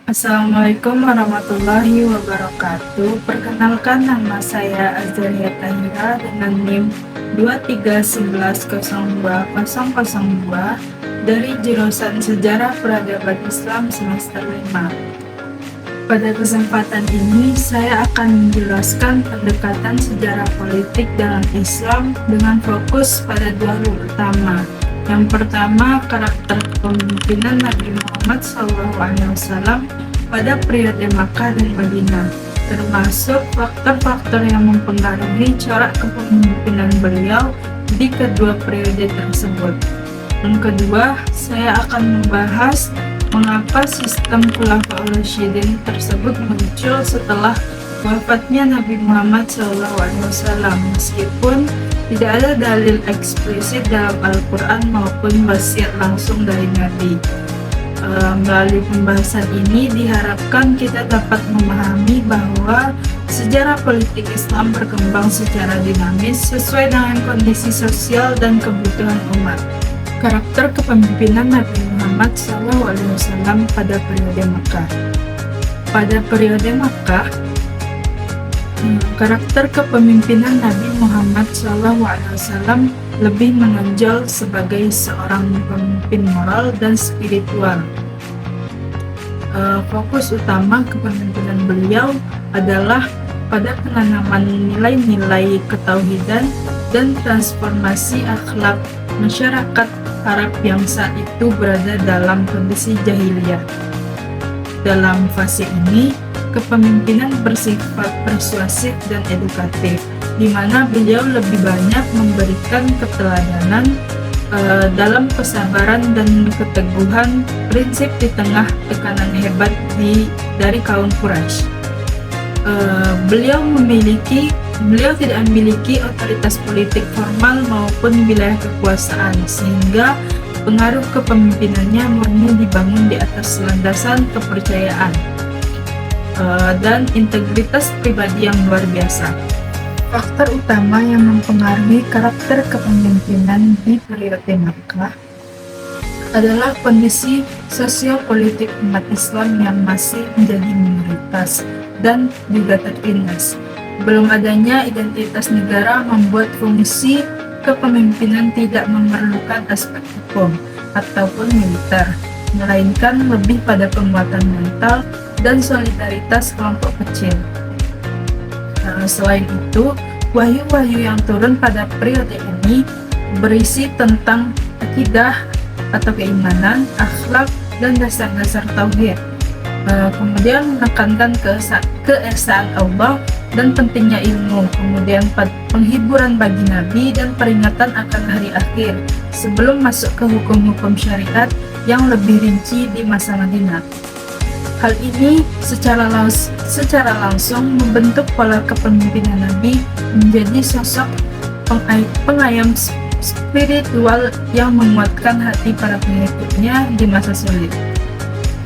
Assalamualaikum warahmatullahi wabarakatuh. Perkenalkan, nama saya Azalia Tahira dengan NIM 231102002 dari jurusan Sejarah Peradaban Islam semester 5. Pada kesempatan ini, saya akan menjelaskan pendekatan sejarah politik dalam Islam dengan fokus pada dua hal utama. Yang pertama, karakter kepemimpinan Nabi Muhammad SAW pada periode Makkah dan Madinah, termasuk faktor-faktor yang mempengaruhi corak kepemimpinan beliau di kedua periode tersebut. Yang kedua, saya akan membahas mengapa sistem Khulafaur Rasyidin tersebut muncul setelah wafatnya Nabi Muhammad SAW, meskipun tidak ada dalil eksplisit dalam Al-Quran maupun wasiat langsung dari Nabi. Melalui pembahasan ini diharapkan kita dapat memahami bahwa sejarah politik Islam berkembang secara dinamis sesuai dengan kondisi sosial dan kebutuhan umat. Karakter kepemimpinan Nabi Muhammad SAW pada periode Makkah. Pada periode Makkah, karakter kepemimpinan Nabi Muhammad SAW lebih menonjol sebagai seorang pemimpin moral dan spiritual. Fokus utama kepemimpinan beliau adalah pada penanaman nilai-nilai ketauhidan dan transformasi akhlak masyarakat Arab yang saat itu berada dalam kondisi jahiliyah. Dalam fase ini, kepemimpinan bersifat persuasif dan edukatif, di mana beliau lebih banyak memberikan keteladanan dalam kesabaran dan keteguhan prinsip di tengah tekanan hebat dari kaum Quraisy. Beliau tidak memiliki otoritas politik formal maupun wilayah kekuasaan, sehingga pengaruh kepemimpinannya murni dibangun di atas landasan kepercayaan dan integritas pribadi yang luar biasa. Faktor utama yang mempengaruhi karakter kepemimpinan di periode Makkah adalah kondisi sosial-politik umat Islam yang masih menjadi minoritas dan juga tertindas. Belum adanya identitas negara membuat fungsi kepemimpinan tidak memerlukan aspek hukum ataupun militer, melainkan lebih pada penguatan mental dan solidaritas kelompok kecil. Selain itu, wahyu-wahyu yang turun pada periode ini berisi tentang akidah atau keimanan, akhlak, dan dasar-dasar tauhid. Kemudian menekankan keesaan Allah dan pentingnya ilmu, kemudian penghiburan bagi Nabi dan peringatan akan hari akhir sebelum masuk ke hukum-hukum syariat yang lebih rinci di masa Madinah. Hal ini secara langsung membentuk pola kepemimpinan Nabi menjadi sosok pengayom spiritual yang menguatkan hati para pengikutnya di masa sulit.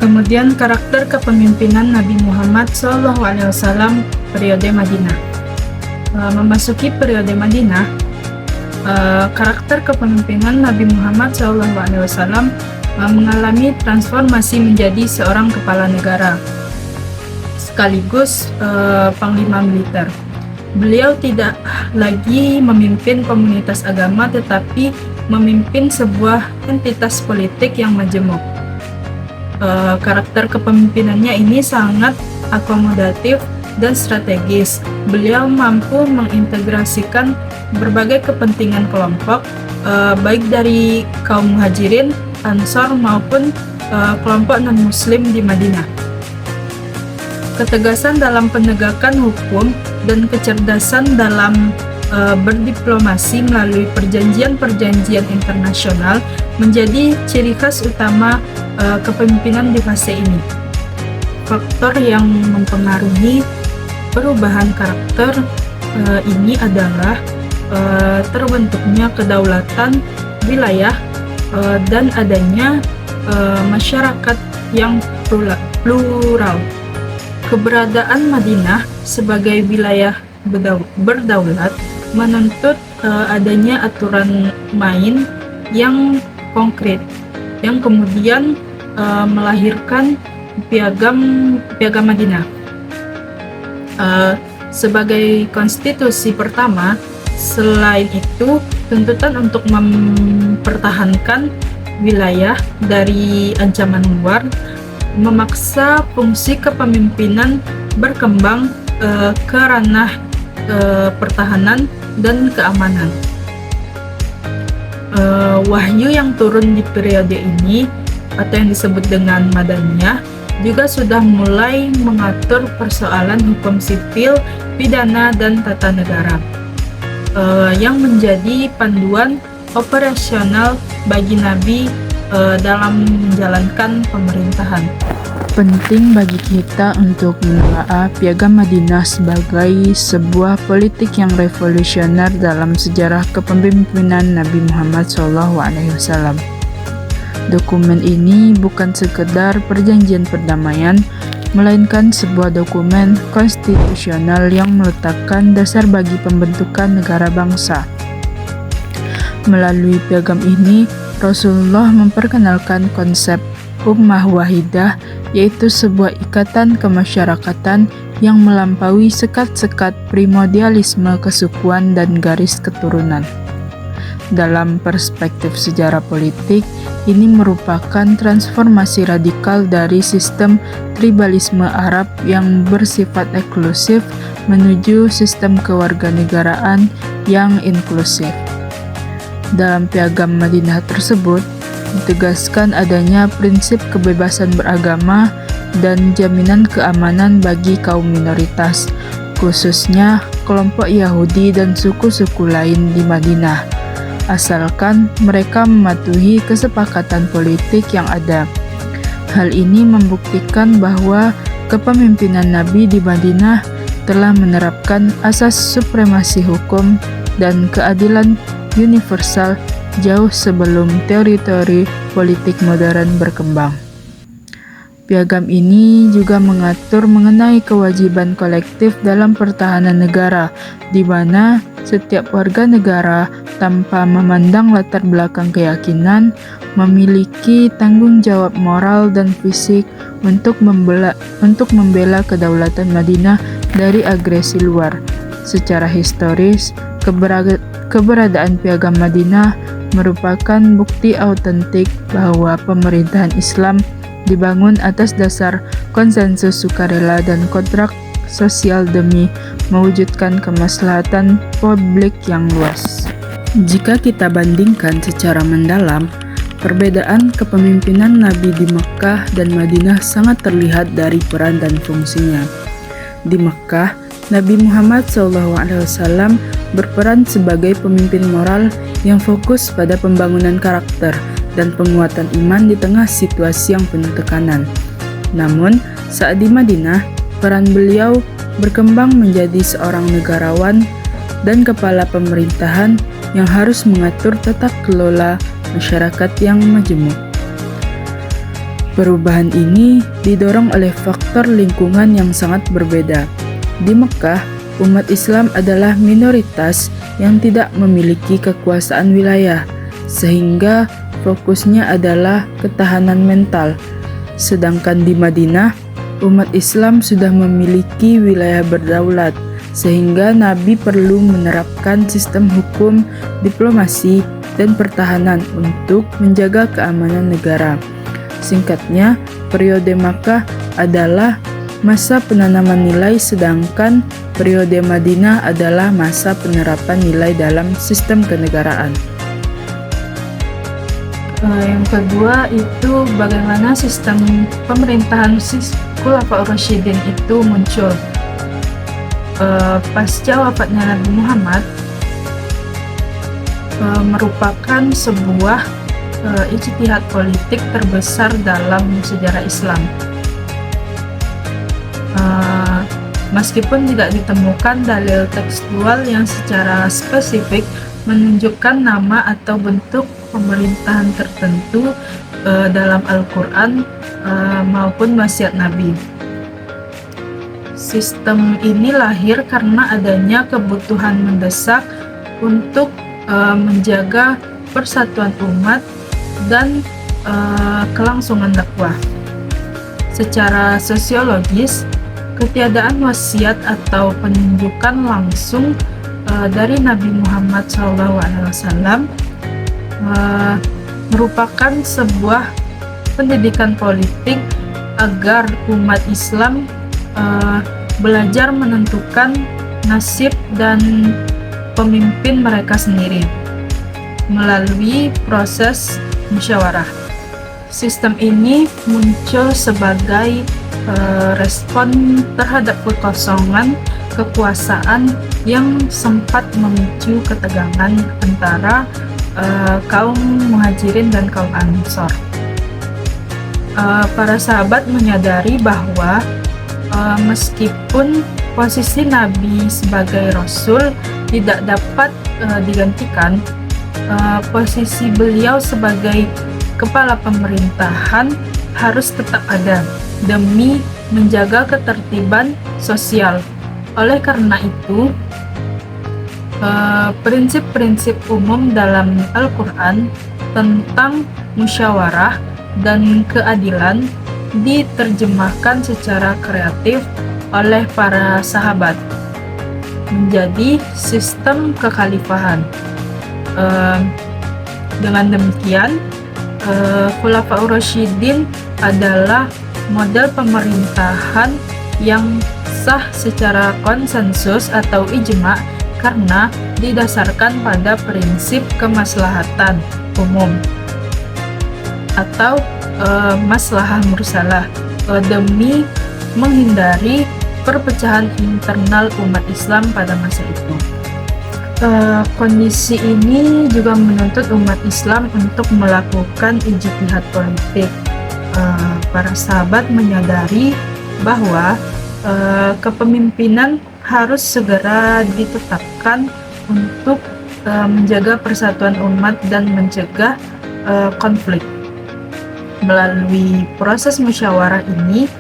Kemudian karakter kepemimpinan Nabi Muhammad SAW periode Madinah. Memasuki periode Madinah, karakter kepemimpinan Nabi Muhammad SAW mengalami transformasi menjadi seorang kepala negara sekaligus panglima militer. Beliau tidak lagi memimpin komunitas agama tetapi memimpin sebuah entitas politik yang majemuk. Karakter kepemimpinannya ini sangat akomodatif dan strategis. Beliau mampu mengintegrasikan berbagai kepentingan kelompok, baik dari kaum muhajirin, Ansor maupun kelompok non-muslim di Madinah. Ketegasan dalam penegakan hukum dan kecerdasan dalam berdiplomasi melalui perjanjian-perjanjian internasional menjadi ciri khas utama kepemimpinan di fase ini. Faktor yang mempengaruhi perubahan karakter ini adalah terbentuknya kedaulatan wilayah dan adanya masyarakat yang plural. Keberadaan Madinah sebagai wilayah berdaulat menuntut adanya aturan main yang konkret, yang kemudian melahirkan Piagam Madinah. Sebagai konstitusi pertama, selain itu tuntutan untuk mempertahankan wilayah dari ancaman luar memaksa fungsi kepemimpinan berkembang ke ranah pertahanan dan keamanan. Wahyu yang turun di periode ini atau yang disebut dengan Madaniyah juga sudah mulai mengatur persoalan hukum sipil, pidana, dan tata negara yang menjadi panduan operasional bagi Nabi dalam menjalankan pemerintahan. Penting bagi kita untuk menelaah Piagam Madinah sebagai sebuah politik yang revolusioner dalam sejarah kepemimpinan Nabi Muhammad SAW. Dokumen ini bukan sekedar perjanjian perdamaian, melainkan sebuah dokumen konstitusional yang meletakkan dasar bagi pembentukan negara bangsa. Melalui piagam ini, Rasulullah memperkenalkan konsep Ummah Wahidah, yaitu sebuah ikatan kemasyarakatan yang melampaui sekat-sekat primordialisme kesukuan dan garis keturunan. Dalam perspektif sejarah politik, ini merupakan transformasi radikal dari sistem tribalisme Arab yang bersifat eksklusif menuju sistem kewarganegaraan yang inklusif. Dalam Piagam Madinah tersebut, ditegaskan adanya prinsip kebebasan beragama dan jaminan keamanan bagi kaum minoritas, khususnya kelompok Yahudi dan suku-suku lain di Madinah, asalkan mereka mematuhi kesepakatan politik yang ada. Hal ini membuktikan bahwa kepemimpinan Nabi di Madinah telah menerapkan asas supremasi hukum dan keadilan universal jauh sebelum teori-teori politik modern berkembang. Piagam ini juga mengatur mengenai kewajiban kolektif dalam pertahanan negara, di mana setiap warga negara tanpa memandang latar belakang keyakinan memiliki tanggung jawab moral dan fisik untuk membela kedaulatan Madinah dari agresi luar. Secara historis, keberadaan Piagam Madinah merupakan bukti autentik bahwa pemerintahan Islam dibangun atas dasar konsensus sukarela dan kontrak sosial demi mewujudkan kemaslahatan publik yang luas. Jika kita bandingkan secara mendalam, perbedaan kepemimpinan Nabi di Mekkah dan Madinah sangat terlihat dari peran dan fungsinya. Di Mekkah, Nabi Muhammad SAW berperan sebagai pemimpin moral yang fokus pada pembangunan karakter dan penguatan iman di tengah situasi yang penuh tekanan. Namun, saat di Madinah, peran beliau berkembang menjadi seorang negarawan dan kepala pemerintahan yang harus mengatur tata kelola masyarakat yang majemuk. Perubahan ini didorong oleh faktor lingkungan yang sangat berbeda. Di Mekkah, umat Islam adalah minoritas yang tidak memiliki kekuasaan wilayah, sehingga fokusnya adalah ketahanan mental. Sedangkan di Madinah, umat Islam sudah memiliki wilayah berdaulat, sehingga Nabi perlu menerapkan sistem hukum, diplomasi, dan pertahanan untuk menjaga keamanan negara. Singkatnya, periode Makkah adalah masa penanaman nilai, sedangkan periode Madinah adalah masa penerapan nilai dalam sistem kenegaraan. Yang kedua itu bagaimana sistem pemerintahan Khulafaur Rasyidin itu muncul. Pasca wafatnya Nabi Muhammad merupakan sebuah ijtihad politik terbesar dalam sejarah Islam. Meskipun tidak ditemukan dalil tekstual yang secara spesifik menunjukkan nama atau bentuk pemerintahan tertentu dalam Al-Quran maupun wasiat Nabi. Sistem ini lahir karena adanya kebutuhan mendesak untuk menjaga persatuan umat dan kelangsungan dakwah. Secara sosiologis, ketiadaan wasiat atau penunjukan langsung dari Nabi Muhammad SAW merupakan sebuah pendidikan politik agar umat Islam belajar menentukan nasib dan pemimpin mereka sendiri melalui proses musyawarah. Sistem ini muncul sebagai respon terhadap kekosongan kekuasaan yang sempat memicu ketegangan antara kaum Muhajirin dan kaum Ansor. Para sahabat menyadari bahwa meskipun posisi Nabi sebagai Rasul tidak dapat digantikan, posisi beliau sebagai kepala pemerintahan harus tetap ada demi menjaga ketertiban sosial. Oleh karena itu, prinsip-prinsip umum dalam Al-Quran tentang musyawarah dan keadilan diterjemahkan secara kreatif oleh para sahabat menjadi sistem kekhalifahan. Dengan demikian, Khulafaur Rasyidin adalah model pemerintahan yang sah secara konsensus atau ijma karena didasarkan pada prinsip kemaslahatan umum atau maslahah mursalah demi menghindari perpecahan internal umat Islam pada masa itu. Kondisi ini juga menuntut umat Islam untuk melakukan ijtihad politik. Para sahabat menyadari bahwa kepemimpinan harus segera ditetapkan untuk menjaga persatuan umat dan mencegah konflik. Melalui proses musyawarah ini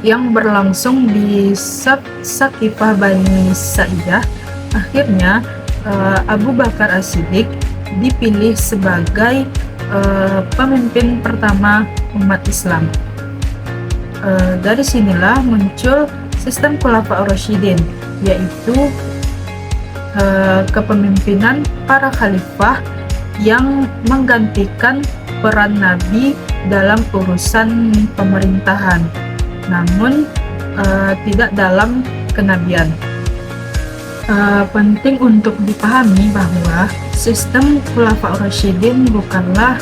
yang berlangsung di Saqifah Bani Sa'idah, akhirnya Abu Bakar As-Siddiq dipilih sebagai pemimpin pertama umat Islam. Dari sinilah muncul sistem Khulafaur Rasyidin, yaitu kepemimpinan para khalifah yang menggantikan peran Nabi dalam urusan pemerintahan, namun tidak dalam kenabian. Penting untuk dipahami bahwa sistem Khulafaur Rasyidin bukanlah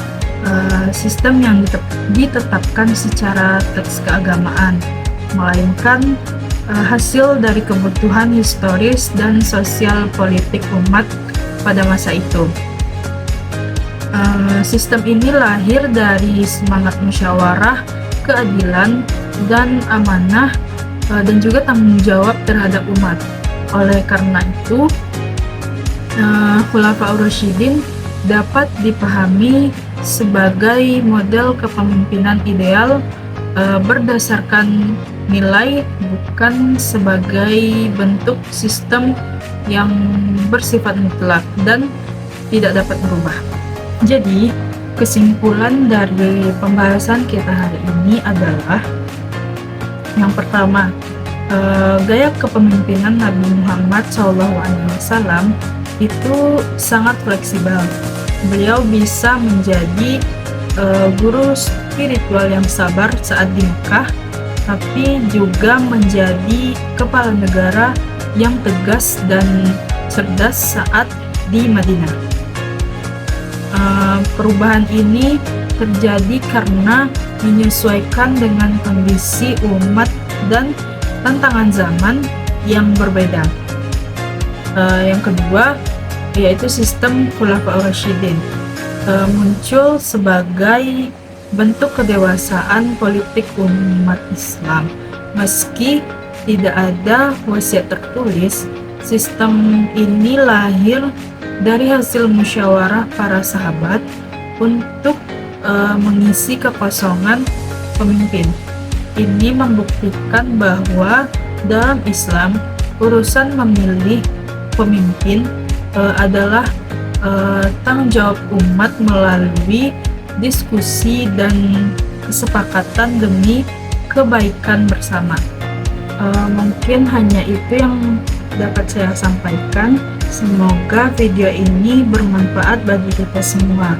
sistem yang ditetapkan secara teks keagamaan, melainkan hasil dari kebutuhan historis dan sosial politik umat pada masa itu. Sistem ini lahir dari semangat musyawarah, keadilan, dan amanah, dan juga tanggung jawab terhadap umat. Oleh karena itu, Khulafaur Rasyidin dapat dipahami sebagai model kepemimpinan ideal berdasarkan nilai, bukan sebagai bentuk sistem yang bersifat mutlak dan tidak dapat berubah. Jadi, kesimpulan dari pembahasan kita hari ini adalah yang pertama, gaya kepemimpinan Nabi Muhammad SAW itu sangat fleksibel. Beliau bisa menjadi guru spiritual yang sabar saat di Mekah, tapi juga menjadi kepala negara yang tegas dan cerdas saat di Madinah. Perubahan ini terjadi karena menyesuaikan dengan kondisi umat dan tantangan zaman yang berbeda. Yang kedua, yaitu sistem Khulafaur Rasyidin muncul sebagai bentuk kedewasaan politik umat Islam. Meski tidak ada wasiat tertulis, sistem ini lahir dari hasil musyawarah para sahabat untuk mengisi kekosongan pemimpin. Ini membuktikan bahwa dalam Islam, urusan memilih pemimpin adalah tanggung jawab umat melalui diskusi dan kesepakatan demi kebaikan bersama. Mungkin hanya itu yang dapat saya sampaikan. Semoga video ini bermanfaat bagi kita semua.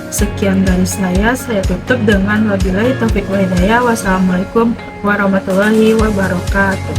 Sekian dari saya tutup dengan wabillahi taufiq wa hidayah. Wassalamualaikum warahmatullahi wabarakatuh.